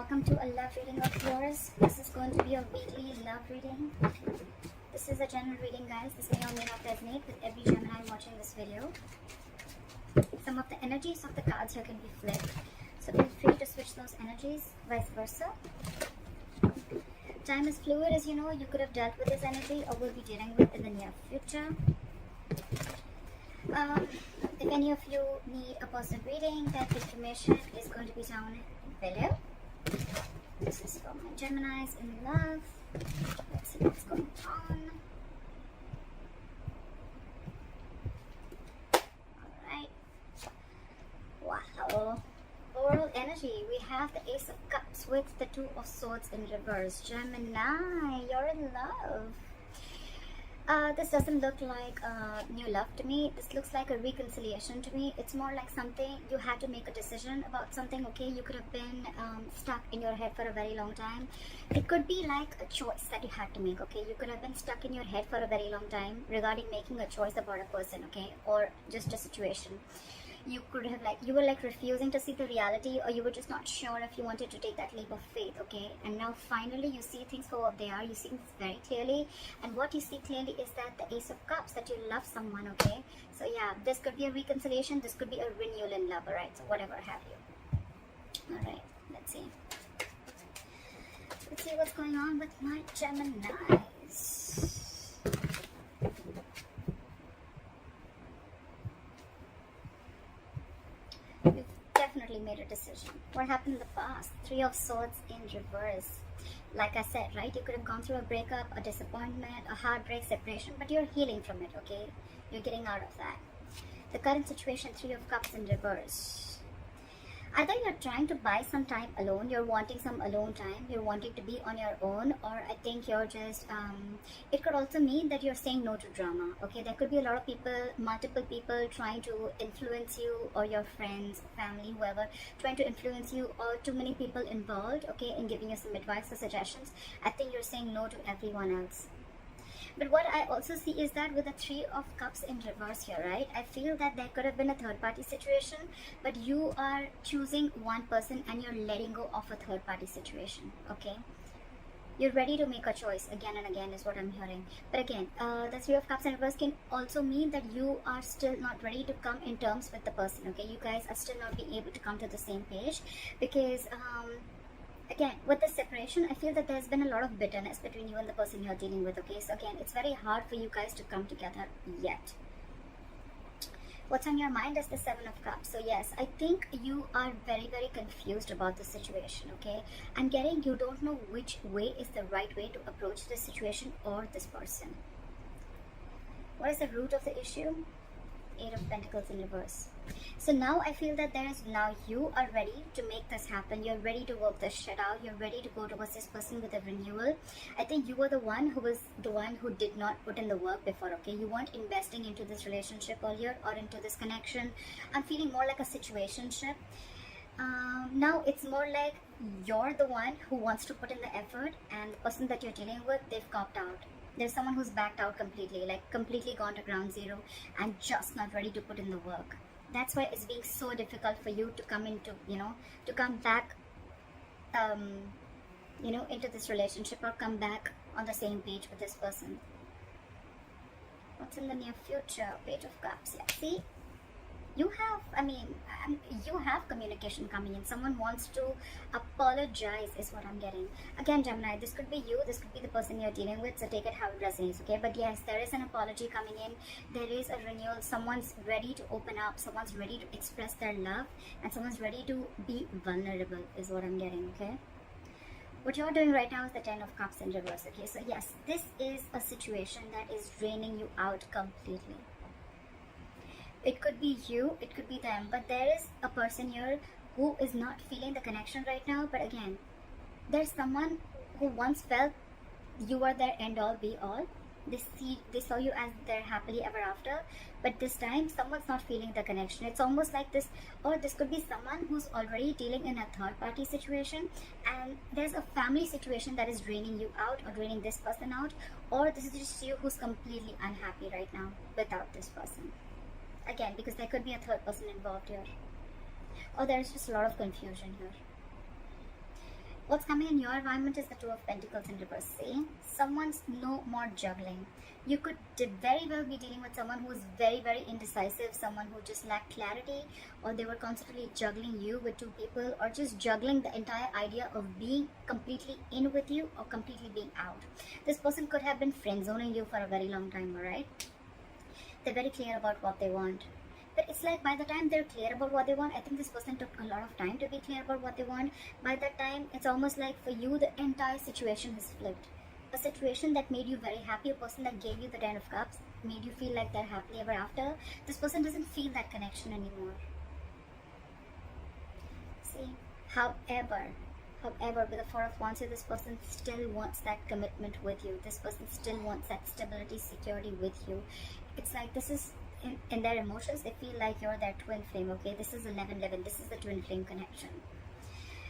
welcome to a love reading of yours. This is going to be a weekly love reading. This is a general reading, guys. This may or may not resonate with every Gemini watching this video. Some of the energies of the cards here can be flipped, so feel free to switch those energies, vice versa. Time is fluid, as you know. You could have dealt with this energy or will be dealing with in the near future. If any of you need a personal reading, that information is going to be down below. This is for my Geminis in love. Let's see what's going on. Alright. Wow. Overall energy, we have the Ace of Cups with the Two of Swords in reverse. Gemini, you're in love. This doesn't look like new love to me. This looks like a reconciliation to me. It's more like something you had to make a decision about something. Okay, you could have been stuck in your head for a very long time. It could be like a choice that you had to make. Okay, you could have been stuck in your head for a very long time regarding making a choice about a person. Okay, or just a situation. You could have you were refusing to see the reality, or you were just not sure if you wanted to take that leap of faith. Okay, and now finally you see things for what they are. You see things very clearly, and what you see clearly is that the Ace of Cups, that you love someone. Okay, so yeah, this could be a reconciliation, this could be a renewal in love. Alright, so whatever have you. Alright, let's see what's going on with my Geminis. You've definitely made a decision. What happened in the past? Three of Swords in reverse. Like I said, right? You could have gone through a breakup, a disappointment, a heartbreak, separation, but you're healing from it, okay? You're getting out of that. The current situation, Three of Cups in reverse. Either you're trying to buy some time alone, you're wanting some alone time, you're wanting to be on your own, or I think you're just, it could also mean that you're saying no to drama, okay? There could be a lot of people, multiple people trying to influence you, or your friends, family, whoever, trying to influence you, or too many people involved, okay, in giving you some advice or suggestions. I think you're saying no to everyone else. But what I also see is that with the Three of Cups in reverse here, right? I feel that there could have been a third party situation, but you are choosing one person and you're letting go of a third party situation, okay? You're ready to make a choice again and again is what I'm hearing. But again, the Three of Cups in reverse can also mean that you are still not ready to come in terms with the person, okay? You guys are still not being able to come to the same page because, again, with the separation, I feel that there's been a lot of bitterness between you and the person you're dealing with, okay? So again, it's very hard for you guys to come together yet. What's on your mind is the Seven of Cups. So yes, I think you are very, very confused about the situation, okay? I'm getting you don't know which way is the right way to approach this situation or this person. What is the root of the issue? Eight of Pentacles in reverse. So now I feel that now you are ready to make this happen. You're ready to work this shit out. You're ready to go towards this person with a renewal. I think you were the one who did not put in the work before, okay? You weren't investing into this relationship earlier or into this connection. I'm feeling more like a situationship. Now it's more like you're the one who wants to put in the effort, and the person that you're dealing with, they've copped out. There's someone who's backed out completely, completely gone to ground zero and just not ready to put in the work. That's why it's being so difficult for you to come into, to come back, into this relationship or come back on the same page with this person. What's in the near future? Page of Cups. Yeah, see? You have communication coming in. Someone wants to apologize is what I'm getting. Again, Gemini, this could be you, this could be the person you're dealing with, so take it how it resonates, okay? But yes, there is an apology coming in. There is a renewal. Someone's ready to open up. Someone's ready to express their love. And someone's ready to be vulnerable is what I'm getting, okay? What you're doing right now is the Ten of Cups in reverse, okay? So yes, this is a situation that is draining you out completely. It could be you, it could be them, but there is a person here who is not feeling the connection right now. But again, there's someone who once felt you were their end all be all. They saw you as their happily ever after, but this time someone's not feeling the connection. It's almost like this, or this could be someone who's already dealing in a third party situation, and there's a family situation that is draining you out or draining this person out, or this is just you who's completely unhappy right now without this person. Again, because there could be a third person involved here. Or there's just a lot of confusion here. What's coming in your environment is the Two of Pentacles in reverse. See, someone's no more juggling. You could very well be dealing with someone who is very, very indecisive, someone who just lacked clarity, or they were constantly juggling you with two people, or just juggling the entire idea of being completely in with you or completely being out. This person could have been friend zoning you for a very long time, alright? They're very clear about what they want. But it's like by the time they're clear about what they want, I think this person took a lot of time to be clear about what they want. By that time, it's almost like for you, the entire situation has flipped. A situation that made you very happy, a person that gave you the 10 of Cups, made you feel like they're happily ever after. This person doesn't feel that connection anymore. See, however, with the Four of Wands here, this person still wants that commitment with you. This person still wants that stability, security with you. It's like this is... In their emotions, they feel like you're their twin flame, okay? This is 11-11. This is the twin flame connection.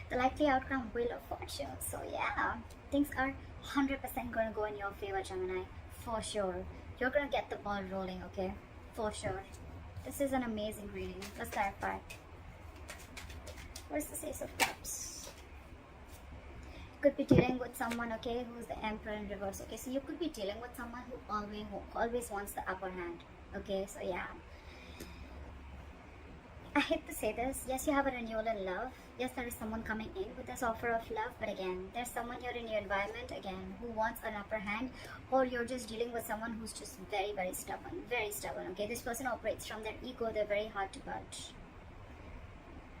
The likely outcome, Wheel of Fortune. So yeah, things are 100% going to go in your favor, Gemini. For sure. You're going to get the ball rolling, okay? For sure. This is an amazing reading. Let's clarify. Where's the Ace of Cups? Could be dealing with someone, okay, who's the Emperor in reverse. Okay, so you could be dealing with someone who always wants the upper hand. Okay, so yeah, I hate to say this. Yes, you have a renewal in love. Yes, there is someone coming in with this offer of love. But again, there's someone here in your environment, again, who wants an upper hand. Or you're just dealing with someone who's just very, very stubborn. Very stubborn, okay? This person operates from their ego. They're very hard to budge.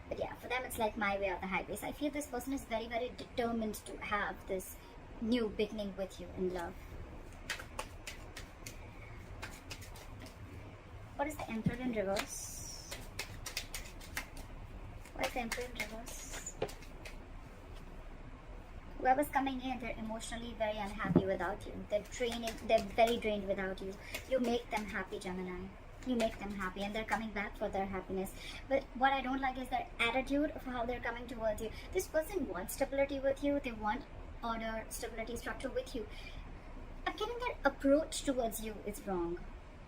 But yeah, for them, it's like my way or the highway. So I feel this person is very, very determined to have this new beginning with you in love. What is the Emperor in reverse? What is the Emperor in reverse? Whoever's coming in, they're emotionally very unhappy without you. They're very drained without you. You make them happy, Gemini. You make them happy, and they're coming back for their happiness. But what I don't like is their attitude of how they're coming towards you. This person wants stability with you. They want order, stability, structure with you. I'm getting their approach towards you is wrong.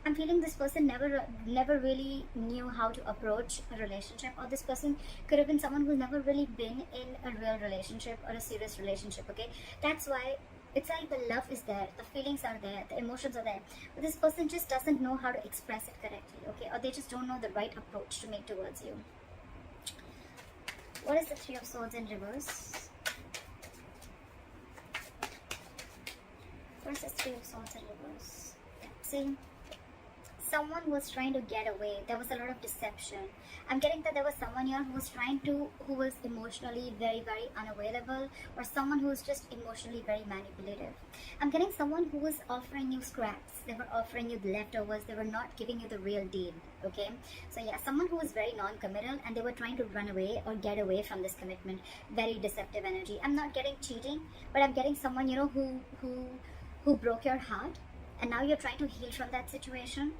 I'm feeling this person never really knew how to approach a relationship, or this person could have been someone who's never really been in a real relationship or a serious relationship, okay? That's why it's like the love is there, the feelings are there, the emotions are there, but this person just doesn't know how to express it correctly, okay? Or they just don't know the right approach to make towards you. What is the Three of Swords in reverse? What is the Three of Swords in reverse? See? Someone was trying to get away. There was a lot of deception. I'm getting that there was someone here who was emotionally very, very unavailable, or someone who was just emotionally very manipulative. I'm getting someone who was offering you scraps. They were offering you the leftovers. They were not giving you the real deal, okay? So yeah, someone who was very non-committal, and they were trying to run away or get away from this commitment. Very deceptive energy. I'm not getting cheating, but I'm getting someone, you know, who broke your heart, and now you're trying to heal from that situation.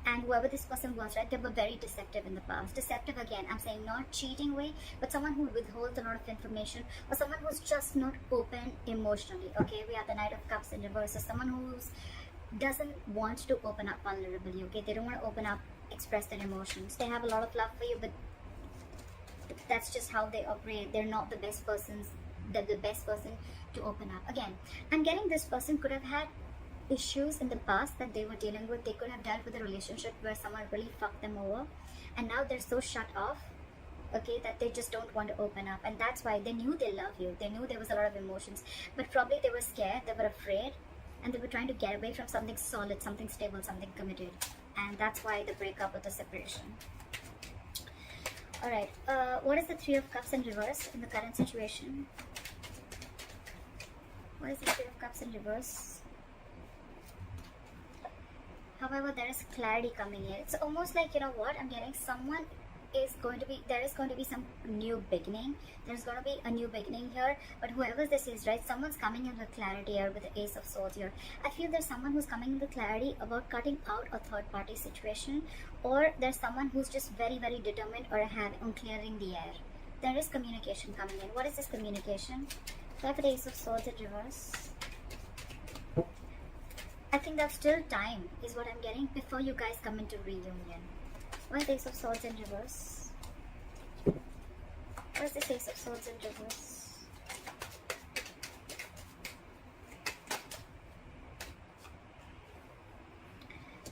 And whoever this person was, right, they were very deceptive in the past. Deceptive again, I'm saying not cheating way, but someone who withholds a lot of information, or someone who's just not open emotionally, okay? We have the Knight of Cups in reverse. So someone who doesn't want to open up vulnerably, okay? They don't want to open up, express their emotions. They have a lot of love for you, but that's just how they operate. They're not the best persons. They're the best person to open up. Again, I'm getting this person could have had issues in the past that they were dealing with. They could have dealt with a relationship where someone really fucked them over, and now they're so shut off, okay, that they just don't want to open up. And that's why they knew they love you. They knew there was a lot of emotions, but probably they were scared, they were afraid, and they were trying to get away from something solid, something stable, something committed. And that's why the breakup or the separation. Alright, what is the Three of Cups in reverse in the current situation? What is the Three of Cups in reverse? However, there is clarity coming in. It's almost like, you know what, I'm getting someone is going to be, there is going to be some new beginning. There's going to be a new beginning here. But whoever this is, right, someone's coming in with clarity here with the Ace of Swords here. I feel there's someone who's coming in with clarity about cutting out a third party situation. Or there's someone who's just very, very determined on clearing the air. There is communication coming in. What is this communication? So I have the Ace of Swords in reverse. I think there's still time, is what I'm getting, before you guys come into reunion. Why Ace of Swords in reverse? What is the Ace of Swords in reverse?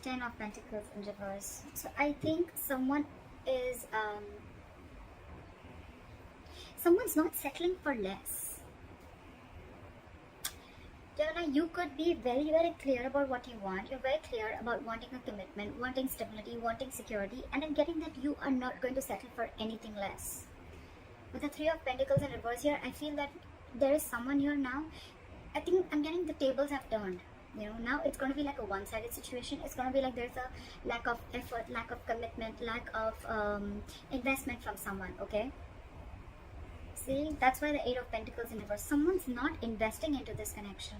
Ten of Pentacles in reverse. So I think someone is someone's not settling for less. Gemini, you could be very, very clear about what you want. You're very clear about wanting a commitment, wanting stability, wanting security, and I'm getting that you are not going to settle for anything less. With the Three of Pentacles in reverse here, I feel that there is someone here now. I think I'm getting the tables have turned. You know, now it's going to be like a one-sided situation. It's going to be like there's a lack of effort, lack of commitment, lack of investment from someone, okay? See, that's why the Eight of Pentacles in reverse. Someone's not investing into this connection.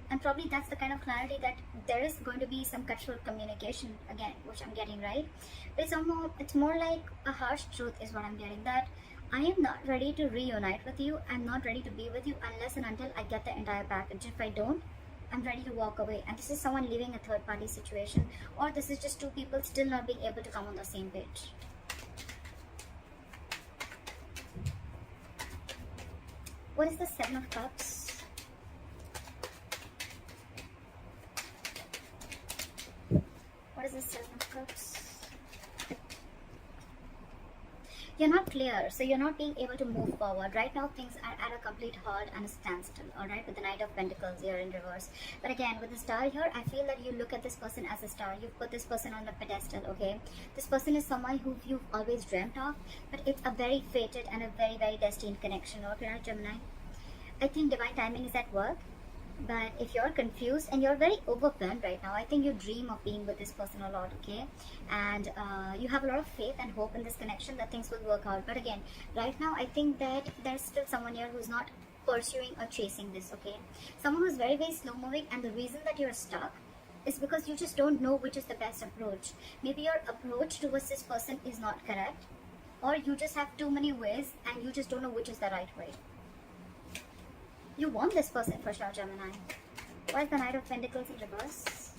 And probably that's the kind of clarity that there is going to be some cutthroat communication again, which I'm getting, right? But it's more like a harsh truth is what I'm getting, that I am not ready to reunite with you. I'm not ready to be with you unless and until I get the entire package. If I don't, I'm ready to walk away. And this is someone leaving a third party situation, or this is just two people still not being able to come on the same page. What is the Seven of Cups? What is the Seven of Cups? You're not clear, so you're not being able to move forward. Right now, things are at a complete halt and a standstill, alright, with the Knight of Pentacles here in reverse. But again, with the star here, I feel that you look at this person as a star. You've put this person on a pedestal, okay? This person is someone who you've always dreamt of, but it's a very fated and a very, very destined connection, okay, Gemini? I think divine timing is at work. But if you're confused and you're very overwhelmed right now, I think you dream of being with this person a lot, okay? And you have a lot of faith and hope in this connection that things will work out. But again, right now, I think that there's still someone here who's not pursuing or chasing this, okay? Someone who's very, very slow moving, and the reason that you're stuck is because you just don't know which is the best approach. Maybe your approach towards this person is not correct, or you just have too many ways and you just don't know which is the right way. You want this person for sure, Gemini. Why is the Knight of Pentacles in reverse?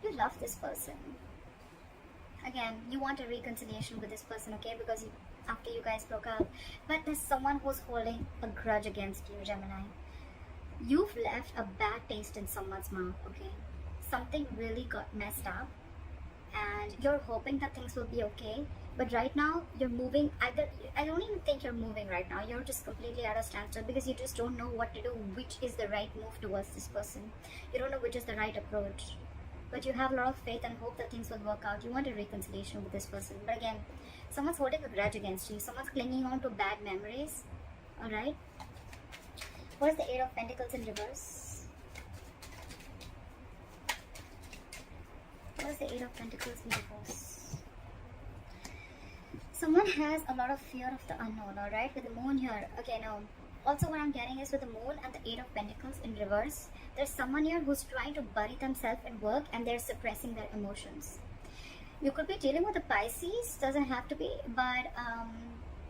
You love this person. Again, you want a reconciliation with this person, okay? Because after you guys broke up. But there's someone who's holding a grudge against you, Gemini. You've left a bad taste in someone's mouth, okay? Something really got messed up. And you're hoping that things will be okay, but right now you're moving. I don't even think you're moving right now. You're just completely at a standstill because you just don't know what to do, which is the right move towards this person. You don't know which is the right approach, but you have a lot of faith and hope that things will work out. You want a reconciliation with this person, but again, someone's holding a grudge against you. Someone's clinging on to bad memories. All right. What is the Eight of Pentacles in reverse? What is the Eight of Pentacles in reverse? Someone has a lot of fear of the unknown, alright? With the moon here. Okay, now, also what I'm getting is with the moon and the Eight of Pentacles in reverse, there's someone here who's trying to bury themselves in work and they're suppressing their emotions. You could be dealing with a Pisces, doesn't have to be, but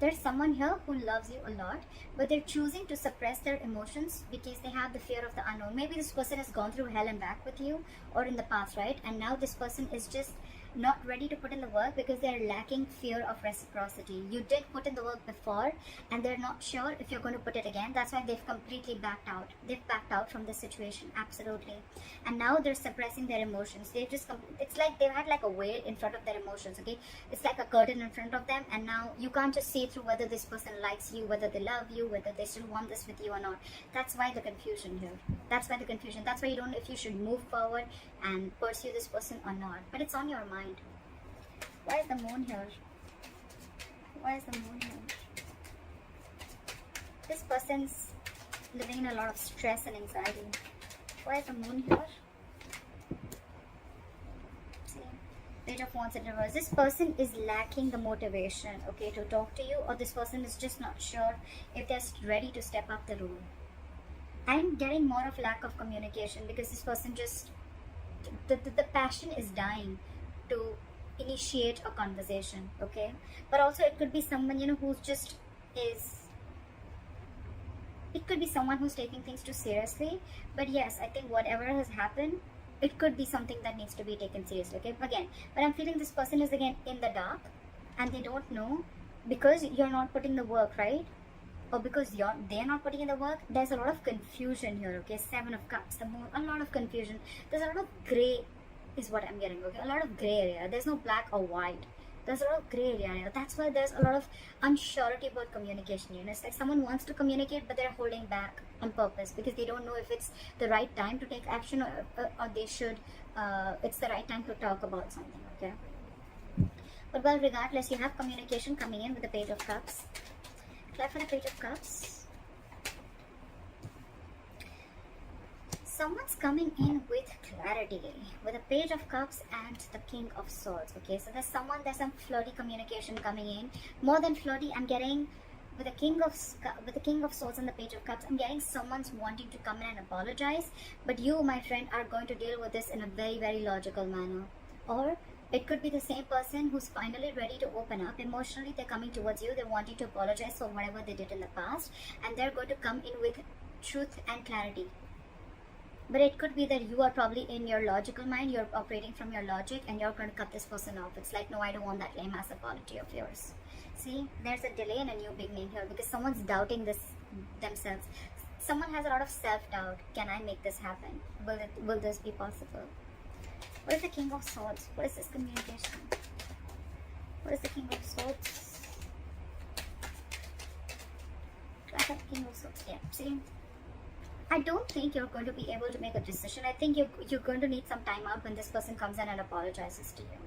there's someone here who loves you a lot, but they're choosing to suppress their emotions because they have the fear of the unknown. Maybe this person has gone through hell and back with you or in the past, right? And now this person is just not ready to put in the work because they're lacking fear of reciprocity. You did put in the work before and they're not sure if you're going to put it again. That's why they've completely backed out. They've backed out from this situation, absolutely. And now they're suppressing their emotions. They've just it's like they've had like a veil in front of their emotions, okay? It's like a curtain in front of them, and now you can't just see through whether this person likes you, whether they love you, whether they still want this with you or not. That's why the confusion here. That's why the confusion. That's why you don't know if you should move forward and pursue this person or not. But it's on your mind. Why is the moon here? Why is the moon here? This person's living in a lot of stress and anxiety. Why is the moon here? See, Page of Wands in reverse. This person is lacking the motivation, okay, to talk to you, or this person is just not sure if they're ready to step up the role. I'm getting more of lack of communication because this person just, the passion is dying to initiate a conversation, okay? But also it could be someone, you know, who's just it could be someone who's taking things too seriously. But yes, I think whatever has happened, it could be something that needs to be taken seriously, okay? Again, but I'm feeling this person is again in the dark, and they don't know, because you're not putting the work, right? Or because they're not putting in the work. There's a lot of confusion here, okay? 7 of Cups, the Moon, a lot of confusion. There's a lot of gray is what I'm getting, okay? A lot of gray area. There's no black or white. There's a lot of gray area. That's why there's a lot of unsurety about communication. You know, it's like someone wants to communicate, but they're holding back on purpose because they don't know if it's the right time to take action, or they should. It's the right time to talk about something. Okay. But well, regardless, you have communication coming in with the Page of Cups. Clap for the Page of Cups. Someone's coming in with clarity with the Page of Cups and the King of Swords. Okay, so there's some flirty communication coming in. More than flirty, I'm getting with the King of Swords and the Page of Cups. I'm getting someone's wanting to come in and apologize, but you, my friend, are going to deal with this in a very, very logical manner. Or it could be the same person who's finally ready to open up emotionally. They're coming towards you. They're wanting to apologize for whatever they did in the past, and they're going to come in with truth and clarity. But it could be that you are probably in your logical mind, you're operating from your logic, and you're going to cut this person off. It's like, no, I don't want that lame ass apology of yours. See, there's a delay in a new beginning here because someone's doubting this themselves. Someone has a lot of self-doubt. Can I make this happen? Will this be possible? What is the King of Swords? What is this communication? What is the King of Swords? Clap at the King of Swords. Yeah, see? I don't think you're going to be able to make a decision. I think you're going to need some time out when this person comes in and apologizes to you.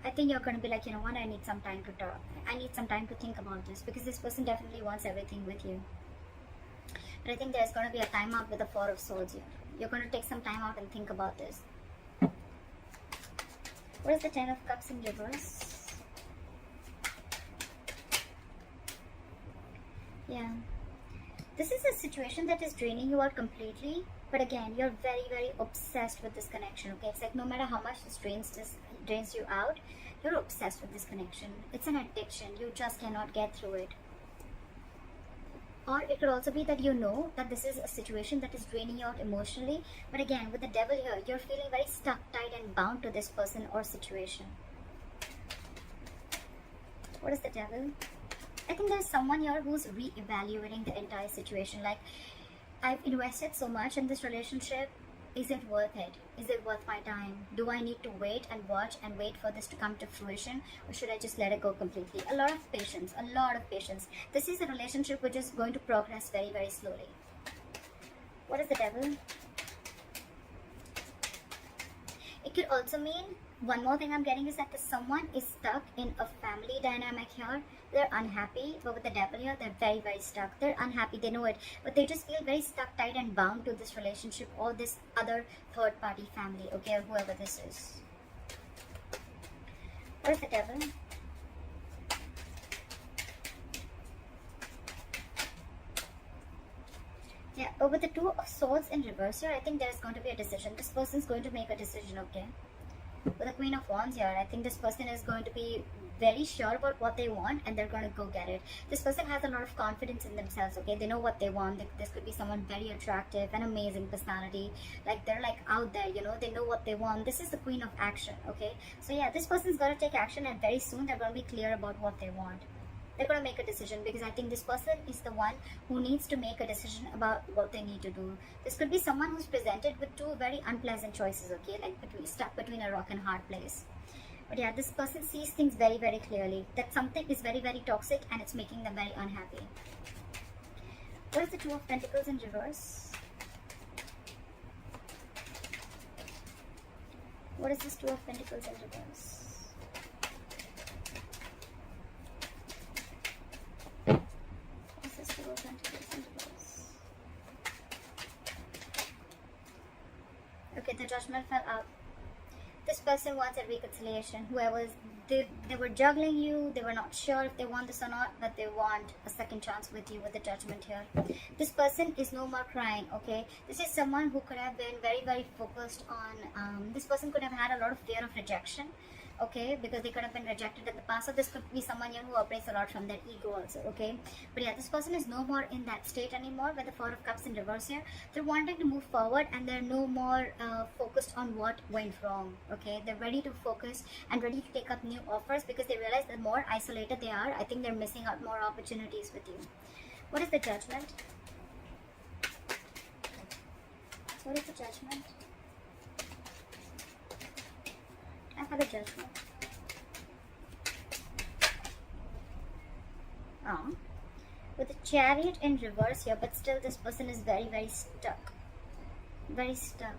I think you're going to be like, you know what, I need some time to talk. I need some time to think about this because this person definitely wants everything with you. But I think there's going to be a time out with the 4 of Swords here. You're going to take some time out and think about this. What is the 10 of Cups in reverse? Yeah. This is a situation that is draining you out completely, but again, you're very, very obsessed with this connection, okay? It's like no matter how much this drains you out, you're obsessed with this connection. It's an addiction. You just cannot get through it. Or it could also be that you know that this is a situation that is draining you out emotionally, but again, with the Devil here, you're feeling very stuck, tight, and bound to this person or situation. What is the Devil? I think there's someone here who's re-evaluating the entire situation. Like, I've invested so much in this relationship. Is it worth it? Is it worth my time? Do I need to wait and watch and wait for this to come to fruition? Or should I just let it go completely? A lot of patience. A lot of patience. This is a relationship which is going to progress very, very slowly. What is the Devil? It could also mean, one more thing I'm getting is that someone is stuck in a family dynamic here. They're unhappy, but with the Devil here, they're very, very stuck. They're unhappy, they know it, but they just feel very stuck, tight, and bound to this relationship or this other third-party family, okay, or whoever this is. What is the Devil? Yeah, but with the 2 of Swords in reverse here, I think there's going to be a decision. This person's going to make a decision, okay? With the Queen of Wands here, I think this person is going to be very sure about what they want and they're going to go get it. This person has a lot of confidence in themselves, okay? They know what they want. This could be someone very attractive, an amazing personality. Like, they're like out there, you know? They know what they want. This is the Queen of Action, okay? So yeah, this person's going to take action and very soon they're going to be clear about what they want. They're going to make a decision because I think this person is the one who needs to make a decision about what they need to do. This could be someone who's presented with 2 very unpleasant choices, okay? Like stuck between a rock and hard place. But yeah, this person sees things very, very clearly. That something is very, very toxic and it's making them very unhappy. What is the 2 of Pentacles in reverse? What is this 2 of Pentacles in reverse? Okay, the Judgment fell out. This person wants a reconciliation. They were juggling you. They were not sure if they want this or not, but they want a second chance with you with the Judgment here. This person is no more crying, okay? This is someone who could have been very, very focused on, this person could have had a lot of fear of rejection. okay, because they could have been rejected in the past. So this could be someone who operates a lot from their ego also, okay. But yeah, this person is no more in that state anymore with the Four of Cups in reverse here. They're wanting to move forward, and they're no more focused on what went wrong, okay. They're ready to focus and ready to take up new offers, because they realize the more isolated they are, I think they're missing out more opportunities with you. What is the Judgment? What is the Judgment? I have the Judgment. With the Chariot in reverse here, but still this person is very, very stuck. Very stuck.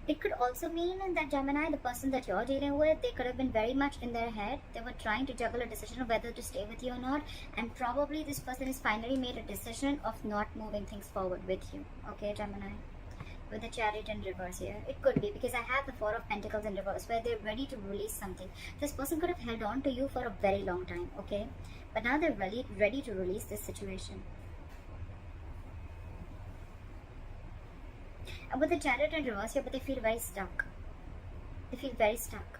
It could also mean that Gemini, the person that you're dealing with, they could have been very much in their head. They were trying to juggle a decision of whether to stay with you or not. And probably this person has finally made a decision of not moving things forward with you. Okay, Gemini? With the Chariot in reverse here. It could be because I have the Four of Pentacles in reverse, where they're ready to release something. This person could have held on to you for a very long time, okay? But now they're ready to release this situation. And with the Chariot in reverse here, but they feel very stuck. They feel very stuck.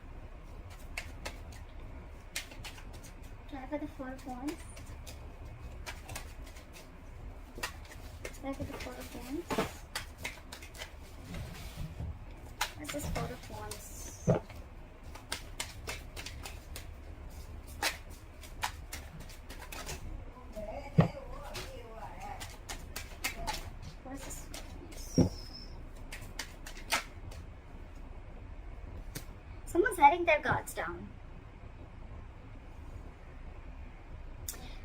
Try for the Four of Wands. Try for the Four of Wands. What's this Four of Wands? What is this? Someone's letting their guards down.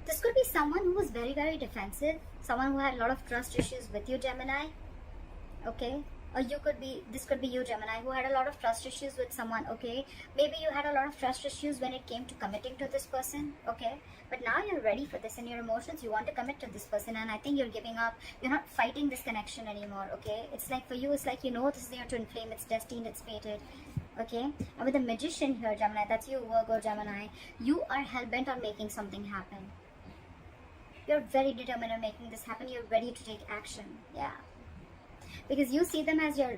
This could be someone who was very, very defensive. Someone who had a lot of trust issues with you, Gemini. Okay? Or this could be you, Gemini, who had a lot of trust issues with someone, okay? Maybe you had a lot of trust issues when it came to committing to this person, okay? But now you're ready for this in your emotions. You want to commit to this person, and I think you're giving up. You're not fighting this connection anymore, okay? It's like for you, it's like, this is your twin flame. It's destined, it's fated, okay? And with the Magician here, Gemini, that's you, Virgo, Gemini, you are hell-bent on making something happen. You're very determined on making this happen. You're ready to take action, yeah. Because you see them as your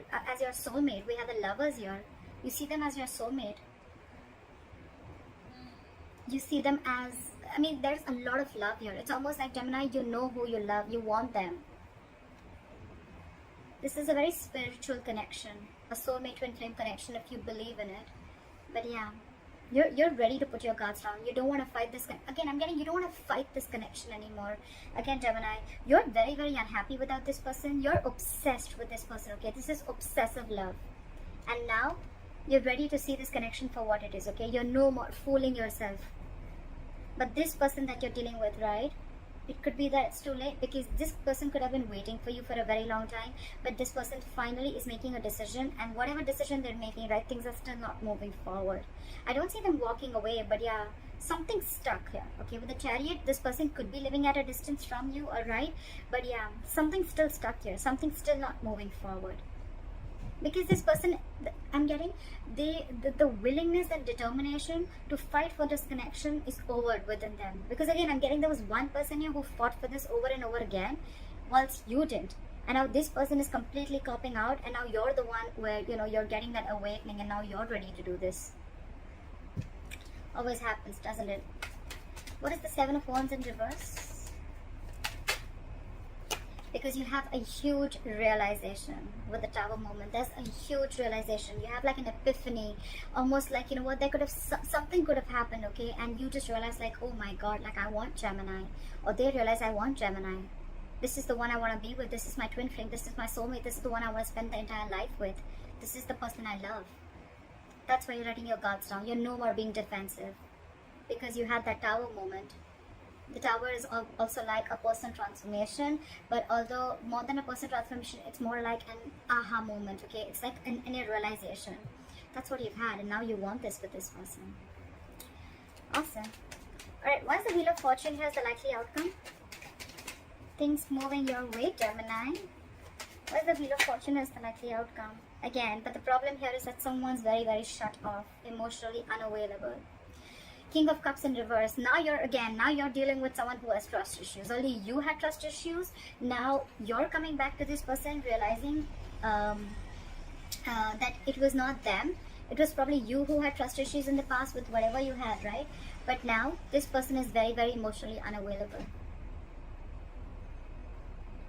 soulmate. We have the Lovers here. You see them as your soulmate. You see them as, there's a lot of love here. It's almost like, Gemini, you know who you love. You want them. This is a very spiritual connection. A soulmate twin flame connection if you believe in it. But yeah. You're ready to put your guards down. You don't want to fight this. Again, you don't want to fight this connection anymore. Again, Gemini, you're very, very unhappy without this person. You're obsessed with this person, okay? This is obsessive love. And now, you're ready to see this connection for what it is, okay? You're no more fooling yourself. But this person that you're dealing with, right? It could be that it's too late, because this person could have been waiting for you for a very long time, but this person finally is making a decision, and whatever decision they're making, right, things are still not moving forward. I don't see them walking away, but yeah, something's stuck here, okay? With the Chariot, this person could be living at a distance from you, alright? But yeah, something's still stuck here, something's still not moving forward. Because this person, I'm getting, the willingness and determination to fight for this connection is over within them. Because again, I'm getting there was one person here who fought for this over and over again, whilst you didn't. And now this person is completely copping out, and now you're the one where, you're getting that awakening, and now you're ready to do this. Always happens, doesn't it? What is the Seven of Wands in reverse? Because you have a huge realization with the Tower moment. There's a huge realization. You have like an epiphany, almost like, there could have, something could have happened, okay? And you just realize like, oh my God, like I want Gemini. Or they realize I want Gemini. This is the one I want to be with. This is my twin flame. This is my soulmate. This is the one I want to spend the entire life with. This is the person I love. That's why you're letting your guards down. You're no more being defensive. Because you had that Tower moment. The Tower is also like a person transformation, but although more than a person transformation, it's more like an aha moment, okay? It's like an inner realization. That's what you've had, and now you want this with this person. Awesome. Alright, once the Wheel of Fortune here is the likely outcome. Things moving your way, Gemini. What is the Wheel of Fortune is the likely outcome? Again, but the problem here is that someone's very, very shut off, emotionally unavailable. King of Cups in reverse. Now you're dealing with someone who has trust issues. Only you had trust issues. Now you're coming back to this person, realizing that it was not them. It was probably you who had trust issues in the past with whatever you had, right? But now this person is very, very emotionally unavailable.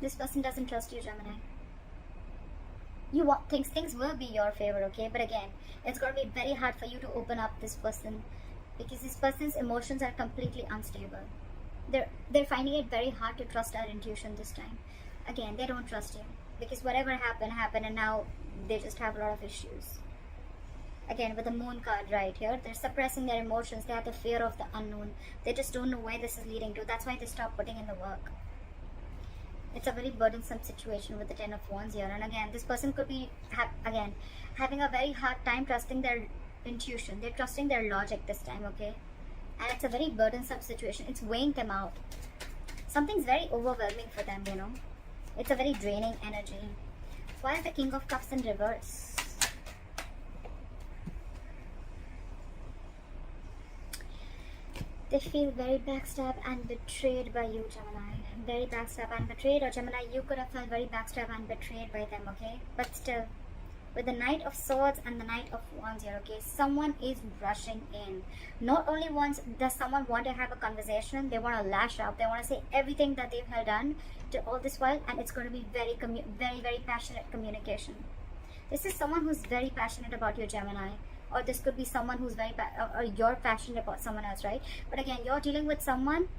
This person doesn't trust you, Gemini. You want things will be your favor, okay? But again, it's going to be very hard for you to open up this person, because this person's emotions are completely unstable. They're finding it very hard to trust our intuition this time. Again, they don't trust you, because whatever happened, and now they just have a lot of issues. Again, with the moon card right here, they're suppressing their emotions. They have the fear of the unknown. They just don't know where this is leading to. That's why they stop putting in the work. It's a very burdensome situation with the 10 of Wands here. And again, this person could be having a very hard time trusting their intuition. They're trusting their logic this time, okay? And it's a very burdensome situation. It's weighing them out. Something's very overwhelming for them, you know. It's a very draining energy. Why is the King of Cups in reverse? They feel very backstabbed and betrayed by you, Gemini. Very backstabbed and betrayed, or Gemini, you could have felt very backstabbed and betrayed by them, okay? But still, with the Knight of Swords and the Knight of Wands here, okay, someone is rushing in. Not only once does someone want to have a conversation, they want to lash out. They want to say everything that they've held done to all this while, and it's going to be very, very passionate communication. This is someone who's very passionate about you, Gemini. Or this could be someone who's very, or you're passionate about someone else, right? But again, you're dealing with someone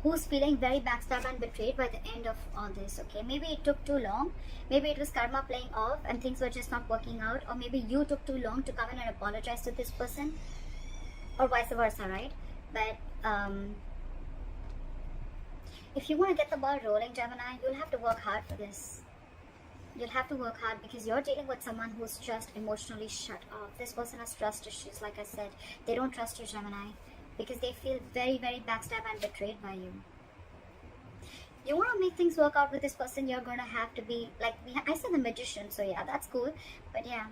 who's feeling very backstabbed and betrayed by the end of all this, okay? Maybe it took too long. Maybe it was karma playing off and things were just not working out. Or maybe you took too long to come in and apologize to this person. Or vice versa, right? But if you want to get the ball rolling, Gemini, you'll have to work hard for this. You'll have to work hard, because you're dealing with someone who's just emotionally shut off. This person has trust issues, like I said. They don't trust you, Gemini, because they feel very, very backstabbed and betrayed by you. You want to make things work out with this person, you're going to have to be, like, I said the Magician, so yeah, that's cool. But yeah,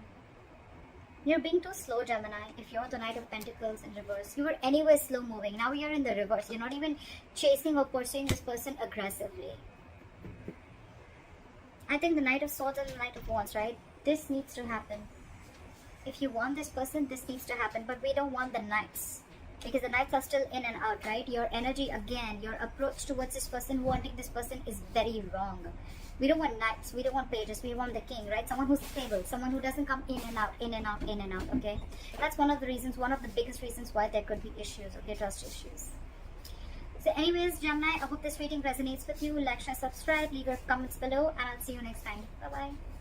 you're being too slow, Gemini. If you're the Knight of Pentacles in reverse, you were anyway slow moving. Now you're in the reverse. You're not even chasing or pursuing this person aggressively. I think the Knight of Swords and the Knight of Wands, right? This needs to happen. If you want this person, this needs to happen. But we don't want the Knights, because the Knights are still in and out, right? Your energy, again, your approach towards this person, wanting this person, is very wrong. We don't want Knights. We don't want pages. We want the King, right? Someone who's stable. Someone who doesn't come in and out, in and out, in and out, okay? That's one of the reasons, one of the biggest reasons why there could be issues, okay? Trust issues. So anyways, Gemini, I hope this reading resonates with you. Like, share, subscribe, leave your comments below, and I'll see you next time. Bye-bye.